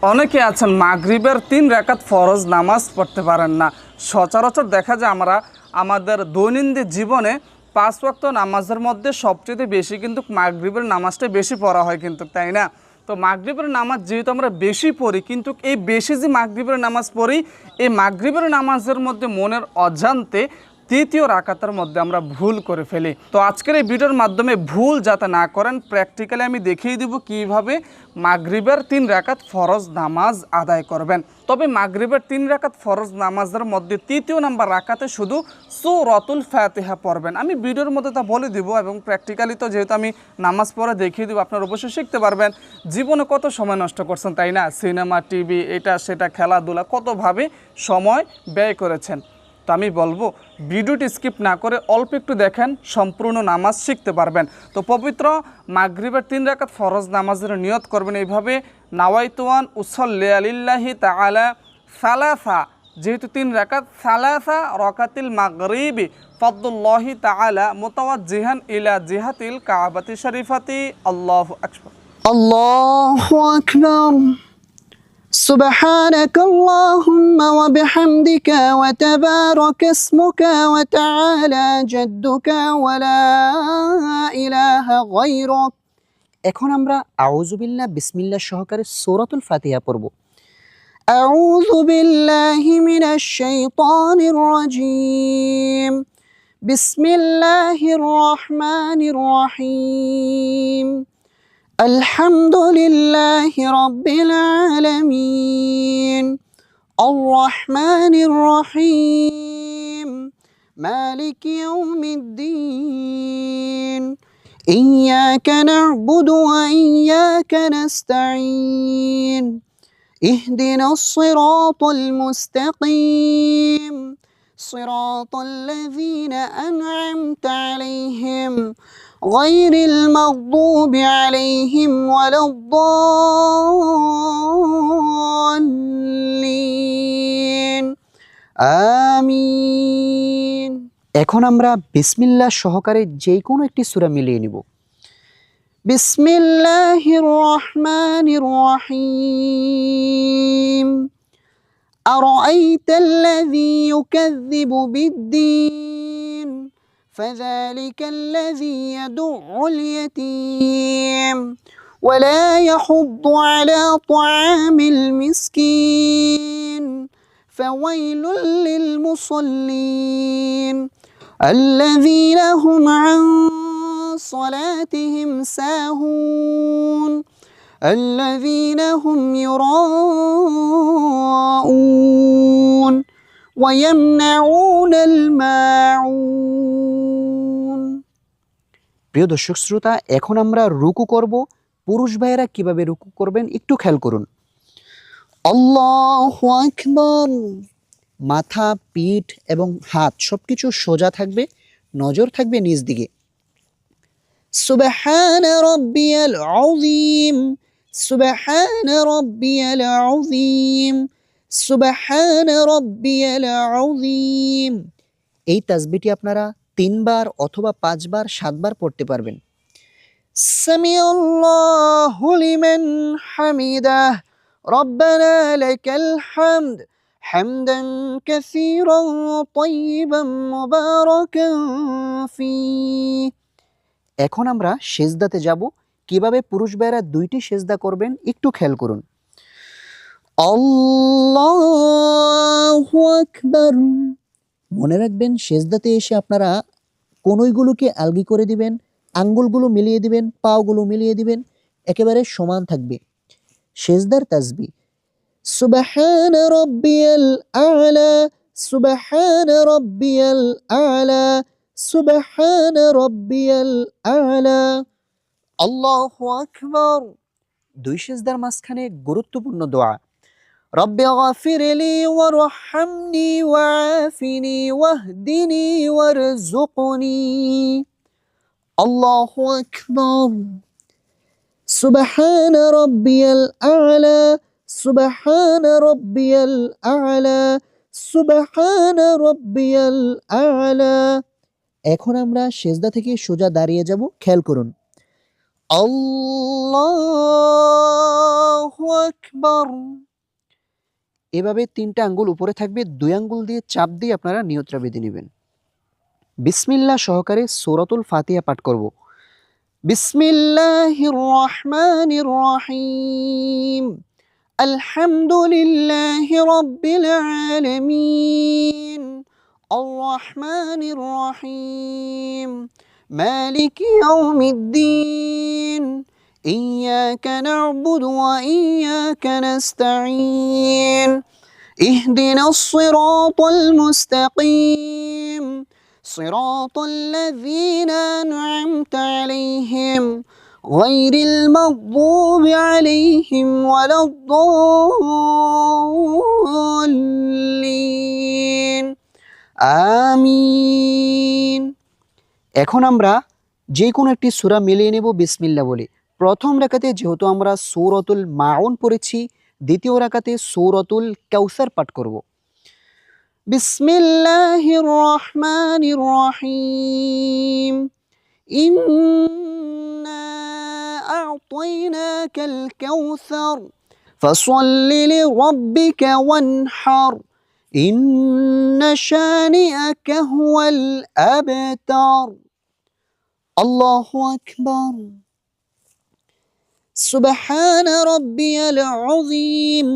অনেকে আছেন মাগরিবের 3 রাকাত ফরজ নামাজ পড়তে পারেন না। সচরাচর দেখা যায় আমরা আমাদের দৈনন্দিন জীবনে 5 ওয়াক্ত নামাজের মধ্যে সবচেয়ে বেশি কিন্তু মাগরিবের নামাজটা বেশি পড়া হয় কিন্তু, তাই না? তো মাগরিবের নামাজ যেহেতু আমরা বেশি পড়ি, কিন্তু এই বেশি যে মাগরিবের নামাজ পড়ি, এই মাগরিবের নামাজের মধ্যে মনের অজান্তে তৃতীয় রাকাতের মধ্যে আমরা ভুল করে ফেলি। তো আজকের এই ভিডিওর মাধ্যমে ভুল যাতে না করেন, প্র্যাকটিক্যালি আমি দেখিয়ে দিব কিভাবে মাগরিবের 3 রাকাত ফরজ নামাজ আদায় করবেন। তবে মাগরিবের 3 রাকাত ফরজ নামাজের মধ্যে তৃতীয় নাম্বার রাকাতে শুধু সূরাতুল ফাতিহা পড়বেন। আমি ভিডিওর মধ্যে তা বলে দিব এবং প্র্যাকটিক্যালি তো যেহেতু আমি নামাজ পড়ে দেখিয়ে দিব, আপনারা অবশ্যই শিখতে পারবেন। জীবনে কত সময় নষ্ট করছেন, তাই না? সিনেমা, টিভি, এটা সেটা, খেলাধুলা, কতভাবে সময় ব্যয় করেছেন। তো আমি বলবো ভিডিওটি স্কিপ না করে অল্প একটু দেখেন, সম্পূর্ণ নামাজ শিখতে পারবেন। তো পবিত্র মাগরিবের 3 রাকাত ফরজ নামাজের নিয়ত করবেন এইভাবে, নাওয়াইতুয়ান উসল্লি আলিল্লাহি তাআলা সালাসা, যেহেতু 3 রাকাত, সালাসা রাকাতিল মাগরিবি ফাদলুল্লাহি তাআলা মুতাওয়াজ্জিহান ইলা জিহাতিল কাবাতি শরীফাতি। আল্লাহু আকবার। আল্লাহু আকবার। سبحانك اللهم وبحمدك وتبارك اسمك وتعالى جدك ولا إله غيرك। এখন আমরা আউযু বিল্লাহ বিসমিল্লাহ সহকারে সূরাতুল ফাতিহা পড়ব। আউযু বিল্লাহি মিনাশ শাইতানির রাজীম। বিসমিল্লাহির রহমানির রহিম। الحمد لله رب العالمين الرحمن الرحيم مالك يوم الدين إياك نعبد وإياك نستعين اهدنا الصراط المستقيم صراط الذين أنعمت عليهم غير المغضوب عليهم ولا الضالين آمين। এখন আমরা বিসমিল্লাহ সহকারে যে কোনো একটি সূরা মিলিয়ে নিব। বিসমিল্লাহির রহমানির রহিম। আরাআইতাল্লাযী ইউকাযযিবু বিদ্দীন فذلك الذي يدع اليتيم ولا يحض على طعام المسكين فويل للمصلين الذين هم عن صلاتهم ساهون الذين هم يراءون ويمنعون الماعون। প্রিয় দর্শক শ্রোতা, এখন আমরা রুকু করব। পুরুষ ভাইয়েরা কিভাবে রুকু করবেন একটু খেয়াল করুন। আল্লাহু আকবার। মাথা, পিঠ এবং হাত সবকিছু সোজা থাকবে, নজর থাকবে নিচ দিকে। সুবহান রাব্বিয়াল আযীম, সুবহান রাব্বিয়াল আযীম, সুবহান রাব্বিয়াল আযীম। এই তাসবিহটি আপনারা 3 বার অথবা 5 বার 7 বার পড়তে পারবেন। সামিআল্লাহু লিমান হামিদাহ, রব্বানা লাকাল হামদ হামদান কাসীরান তাইয়িবান মুবারাকান ফীহ। এখন আমরা সিজদাতে যাব। কিভাবে পুরুষ ভাইরা 2টি সিজদা করবেন একটু খেয়াল করুন। আল্লাহু আকবার। মনে রাখবেন সিজদাতে এসে আপনারা কনুইগুলোকে আলগি করে দিবেন, আঙ্গুলগুলো মিলিয়ে দিবেন, পাগুলো মিলিয়ে দিবেন, একেবারে সমান থাকবে। সিজদার তাসবিহ সুবহান রাব্বিয়াল আ'লা, সুবহান রাব্বিয়াল আ'লা, সুবহান রাব্বিয়াল আ'লা। আল্লাহু আকবার। 2 সিজদার মাঝখানে গুরুত্বপূর্ণ দোয়া, রব্বি গফিরলি ওয়ারহামনি ওয়াআফিনি ওয়াহদিনি ওয়ারযুকনি। আল্লাহু আকবার। সুবহান রাব্বিয়াল আ'লা, সুবহান রাব্বিয়াল আ'লা, সুবহান রাব্বিয়াল আ'লা। এখন আমরা সিজদা থেকে সোজা দাঁড়িয়ে যাব, খেয়াল করুন। আল্লাহু আকবার। এভাবে 3টা আঙ্গুল উপরে থাকবে, 2 আঙ্গুল দিয়ে চাপ দিয়ে আপনারা নিয়তটা বেঁধে নেবেন। বিসমিল্লাহ সহকারে সূরাতুল ফাতিহা পাঠ করব। বিসমিল্লাহির রহমানির রহিম। আলহামদুলিল্লাহি রাব্বিল আলামিন। আর রহমানির রহিম। মালিকি ইয়াউমিদ্দিন। ইয়্যাকা না'বুদু ওয়া ইয়্যাকা নাস্তাঈন। ইহদিনাস সিরাতাল মুস্তাকিম। صراط الذين أنعمت عليهم غير المغضوب عليهم ولا الضالين আমিন। এখন আমরা যে কোনো একটি সূরা মিলিয়ে নেব বিসমিল্লাহ বলে। প্রথম রাকাতে যেহেতু আমরা সূরাতুল মাউন পড়েছি, দ্বিতীয় রাকাতে সূরাতুল কাউসার পাঠ করব। বিসমিল্লাহির রহমানির রহিম। ইন্না আ'তাইনাকাল কাউসার ফাসাল্লি লিরাব্বিকা ওয়ানহার। ইন্না শানিআকা হুয়াল আবতার। আল্লাহু আকবার। سبحان ربي العظيم.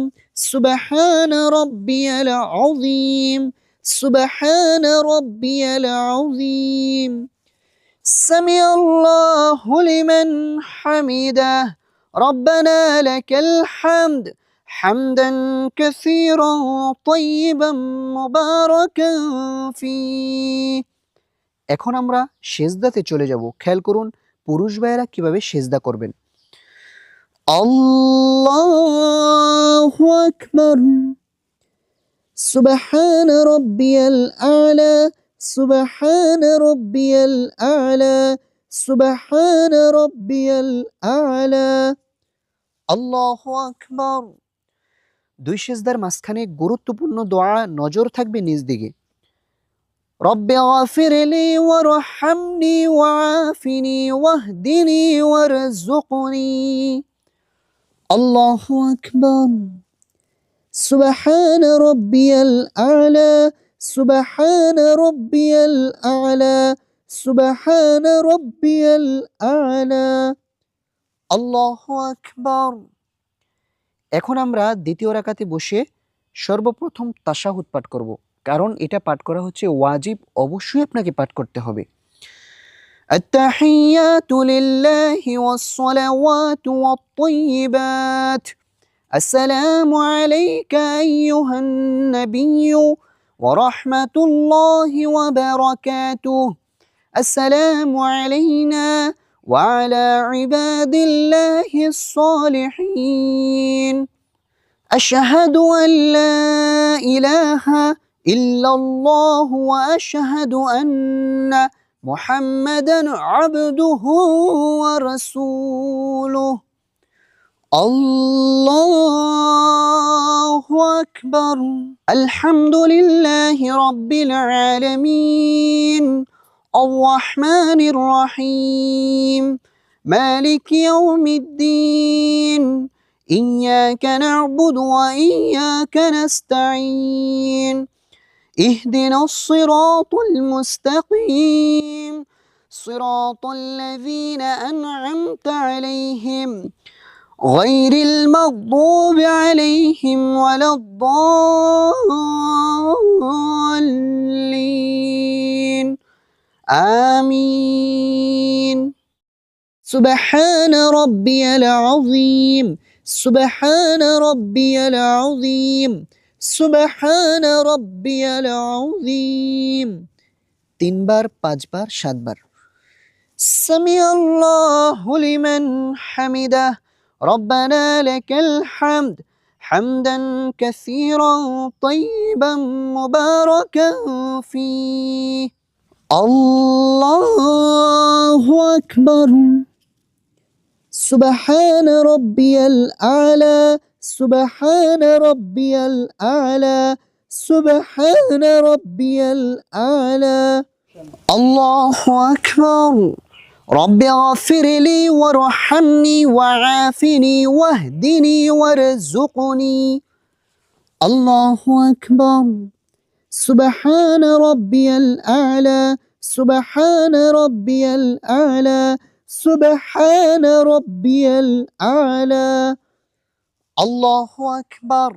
سبحان ربي العظيم. سبحان ربي العظيم. سمع الله لمن حمده. ربنا لك الحمد حمدا كثيرا طيبا مباركا فيه. এখন আমরা সেজদাতে চলে যাব। খেয়াল করুন পুরুষ ভাইয়েরা কিভাবে সেজদা করবেন। الله أكبر. سبحان ربي الأعلى. سبحان ربي الأعلى. سبحان ربي الأعلى. الله أكبر. দুই সেজদার মাঝখানে গুরুত্বপূর্ণ দোয়া নজর থাকবে নিজ দিকে। رب اغفر لي وارحمني وعافني واهدني وارزقني. الله أكبر. سبحان ربي الأعلى. سبحان ربي الأعلى. سبحان ربي الأعلى. الله أكبر. এখন আমরা দ্বিতীয় রাকাতে বসে সর্বপ্রথম তাশাহুদ পাঠ করব, কারণ এটা পাঠ করা হচ্ছে ওয়াজিব, অবশ্যই আপনাকে পাঠ করতে হবে। التحيات لله والصلوات والطيبات. السلام عليك أيها النبي ورحمة الله وبركاته. السلام علينا وعلى عباد الله الصالحين. أشهد أن لا إله إلا الله وأشهد أن محمدا عبده ورسوله. الله أكبر. الحمد لله رب العالمين. الرحمن الرحيم. مالك يوم الدين. إياك نعبد وإياك نستعين. اهدنا الصراط المستقيم. صراط الذين أنعمت عليهم غير المغضوب عليهم ولا الضالين آمين. سبحان ربي العظيم. سبحان ربي العظيم. سبحان ربي العظيم. 3 বার, 5 বার, 7 বার। سمع الله لمن حمده. ربنا لك الحمد حمدا كثيرا طيبا مباركا فيه. الله أكبر. سبحان ربي الأعلى. سبحان ربي الأعلى. سبحان ربي الأعلى. الله أكبر. رب اغفر لي وارحمني وعافني واهدني وارزقني الله أكبر سبحان ربي الأعلى سبحان ربي الأعلى سبحان ربي الأعلى الله أكبر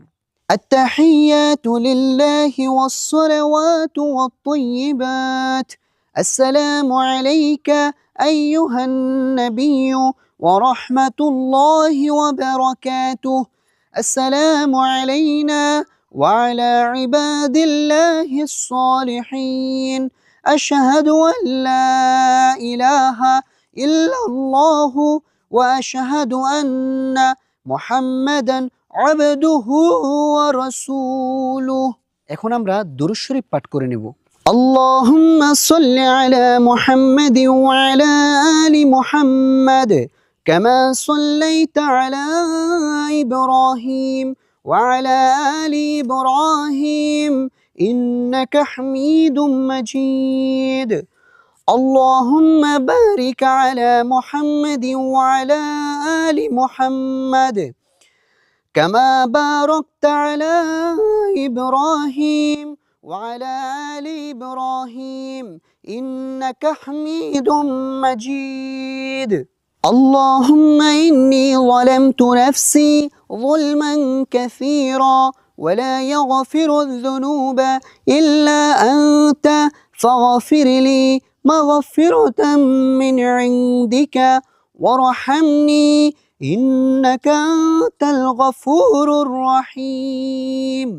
التحيات لله والصلوات والطيبات السلام عليك أيها النبي ورحمة الله وبركاته السلام علينا وعلى عباد الله الصالحين أشهد أن لا إله إلا الله وأشهد أن محمدا عبده ورسوله এখন আমরা দুরূদ শরীফ পাঠ করে নেব اللهم صل على محمد وعلى آل محمد كما صليت على إبراهيم وعلى آل إبراهيم إنك حميد مجيد اللهم بارك على محمد وعلى آل محمد كما باركت على إبراهيم وعلى آل إبراهيم إنك حميد مجيد اللهم إني ظلمت نفسي ظلما كثيرا ولا يغفر الذنوب إلا أنت فاغفر لي مغفرة من عندك وارحمني إنك أنت الغفور الرحيم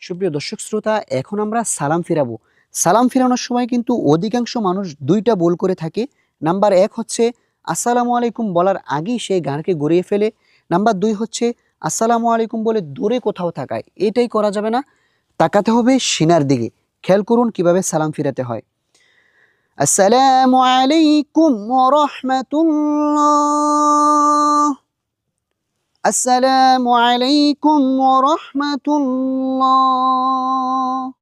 সুপ্রিয় দর্শক শ্রোতা এখন আমরা সালাম ফিরাবো সালাম ফিরানোর সময় কিন্তু অধিকাংশ মানুষ দুইটা ভুল করে থাকে নাম্বার 1 হচ্ছে আসসালামু আলাইকুম বলার আগেই সেই গানকে গড়িয়ে ফেলে নাম্বার 2 হচ্ছে আসসালামু আলাইকুম বলে দূরে কোথাও তাকায় এটাই করা যাবে না তাকাতে হবে সিনার দিকে খেয়াল করুন কিভাবে সালাম ফিরাতে হয় আসসালামু আলাইকুম ওয়া রাহমাতুল্লাহ আসসালামু আলাইকুম ওয়া রাহমাতুল্লাহ